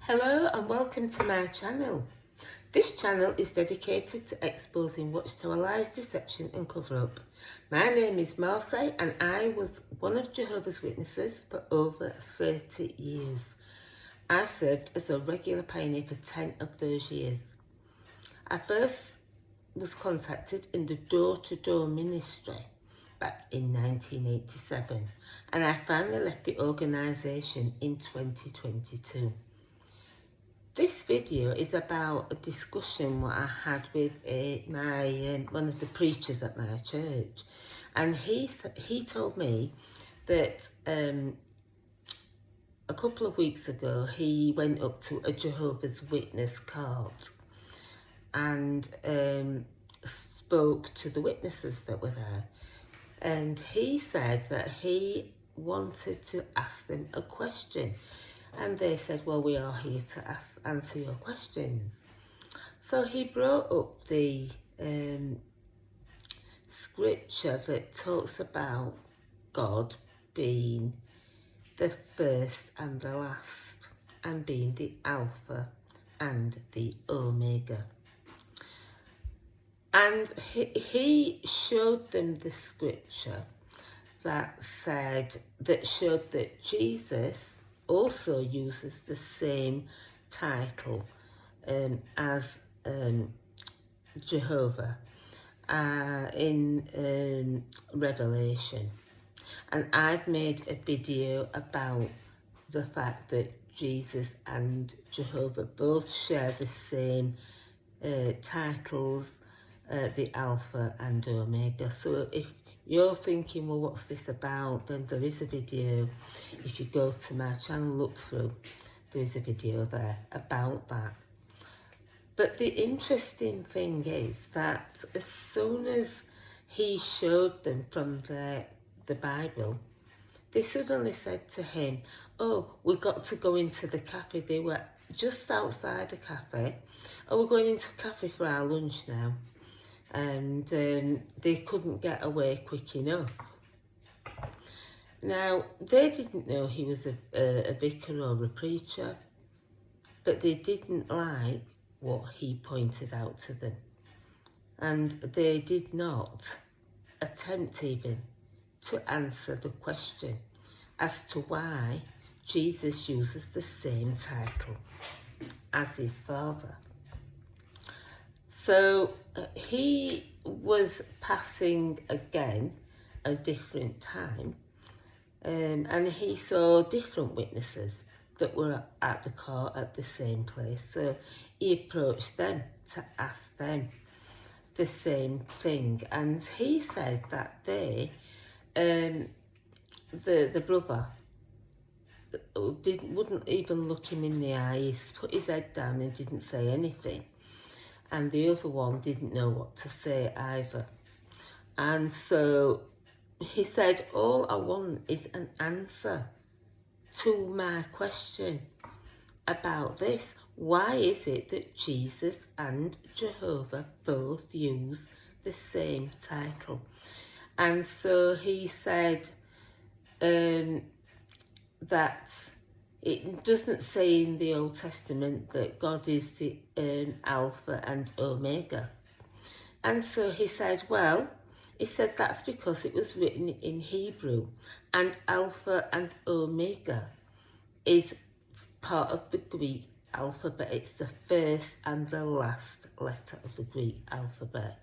Hello and welcome to my channel. This channel is dedicated to exposing watchtower lies, deception and cover-up. My name is Marcy and I was one of Jehovah's Witnesses for over 30 years. I served as a regular pioneer for 10 of those years. I first was contacted in the door-to-door ministry back in 1987 and I finally left the organisation in 2022. This video is about a discussion what I had with one of the preachers at my church, and he told me that a couple of weeks ago he went up to a Jehovah's Witness court and spoke to the witnesses that were there, and he said that he wanted to ask them a question. And they said, well, we are here to answer your questions. So he brought up the scripture that talks about God being the first and the last, and being the Alpha and the Omega. And he showed them the scripture that showed that Jesus also uses the same title as Jehovah in Revelation. And I've made a video about the fact that Jesus and Jehovah both share the same titles, the Alpha and Omega. So if you're thinking, well, what's this about? Then there is a video. If you go to my channel, look through, there is a video there about that. But the interesting thing is that as soon as he showed them from the Bible, they suddenly said to him, oh, we've got to go into the cafe. They were just outside a cafe. Oh, we're going into a cafe for our lunch now. And they couldn't get away quick enough. Now, they didn't know he was a vicar or a preacher, but they didn't like what he pointed out to them. And they did not attempt even to answer the question as to why Jesus uses the same title as his Father. So he was passing again a different time, and he saw different witnesses that were at the court at the same place. So he approached them to ask them the same thing, and he said that they, the brother, wouldn't even look him in the eye. He put his head down and didn't say anything. And the other one didn't know what to say either. And so he said, all I want is an answer to my question about this. Why is it that Jesus and Jehovah both use the same title? And so he said that it doesn't say in the Old Testament that God is the Alpha and Omega. And so he said, well, he said that's because it was written in Hebrew, and Alpha and Omega is part of the Greek alphabet. It's the first and the last letter of the Greek alphabet.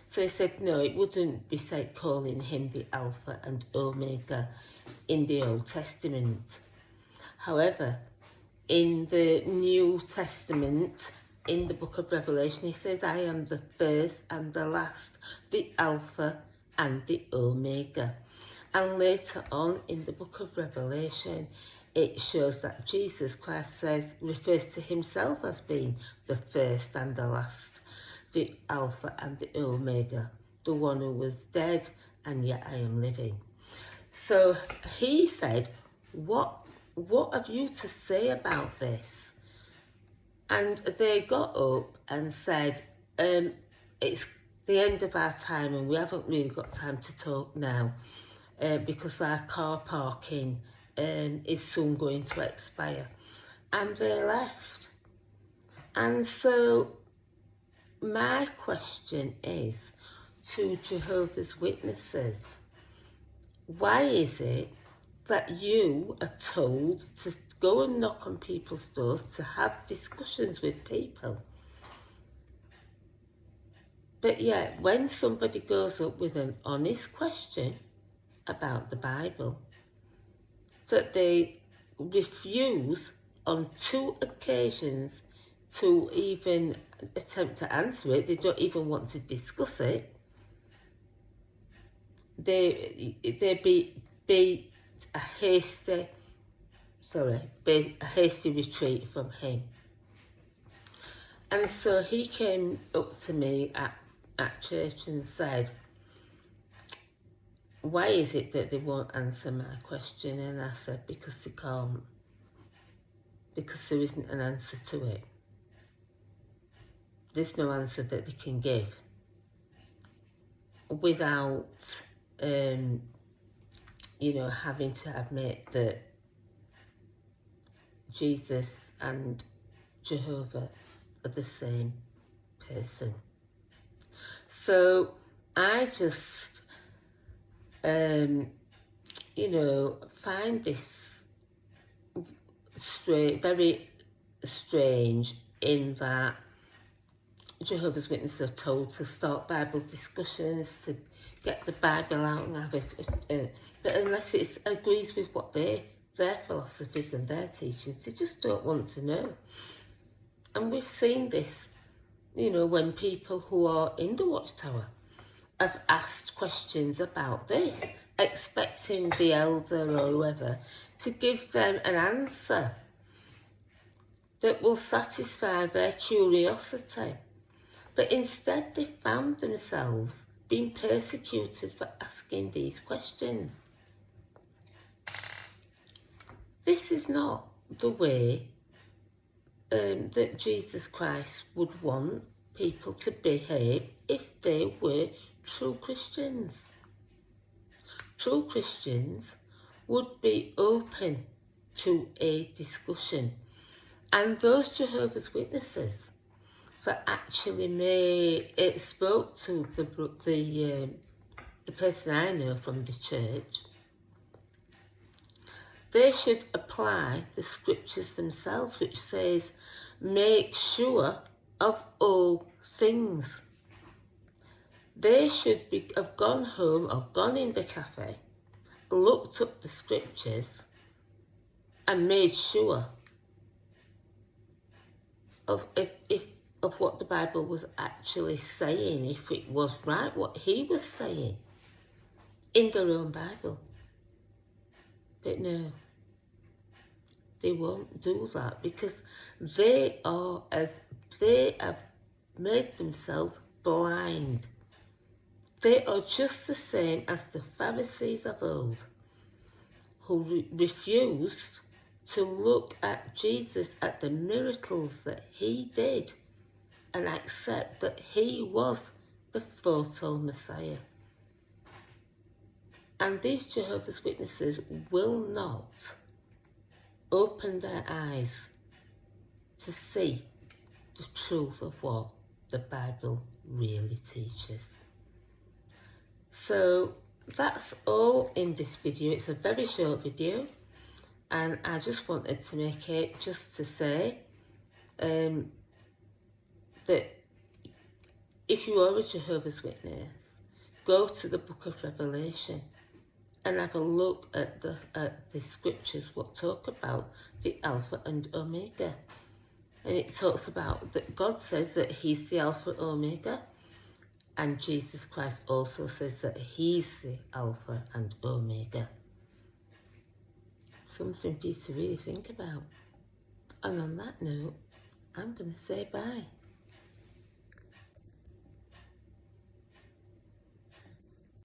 So he said, no, it wouldn't be said calling him the Alpha and Omega in the Old Testament. However, in the New Testament, in the book of Revelation, he says, I am the first and the last, the Alpha and the Omega. And later on in the book of Revelation, it shows that Jesus Christ refers to himself as being the first and the last, the Alpha and the Omega, the one who was dead and yet I am living. So he said, what have you to say about this? And they got up and said, it's the end of our time and we haven't really got time to talk now because our car parking is soon going to expire. and they left. And so my question is to Jehovah's Witnesses, why is it that you are told to go and knock on people's doors to have discussions with people? But yet, when somebody goes up with an honest question about the Bible, that they refuse on 2 occasions to even attempt to answer it, they don't even want to discuss it, they be a hasty retreat from him. And so he came up to me at church and said, why is it that they won't answer my question? And I said, because they can't. Because there isn't an answer to it. There's no answer that they can give without, having to admit that Jesus and Jehovah are the same person. So I just, find this very strange, in that Jehovah's Witnesses are told to start Bible discussions, to get the Bible out and have it, but unless it agrees with what their philosophies and their teachings, they just don't want to know. And we've seen this, when people who are in the Watchtower have asked questions about this, expecting the elder or whoever to give them an answer that will satisfy their curiosity. But instead they found themselves being persecuted for asking these questions. This is not the way that Jesus Christ would want people to behave if they were true Christians. True Christians would be open to a discussion. And those Jehovah's Witnesses that actually spoke to the person I know from the church, they should apply the scriptures themselves, which says, make sure of all things. They should have gone home or gone in the cafe, looked up the scriptures and made sure of what the Bible was actually saying, if it was right what he was saying in their own Bible. But no, they won't do that, because they have made themselves blind. They are just the same as the Pharisees of old, who refused to look at Jesus, at the miracles that he did, and accept that he was the foretold Messiah. And these Jehovah's Witnesses will not open their eyes to see the truth of what the Bible really teaches. So that's all in this video. It's a very short video, and I just wanted to make it just to say that if you are a Jehovah's Witness, go to the book of Revelation and have a look at the scriptures what talk about the Alpha and Omega. And it talks about that God says that he's the Alpha Omega, and Jesus Christ also says that he's the Alpha and Omega. Something for you to really think about. And on that note, I'm going to say bye.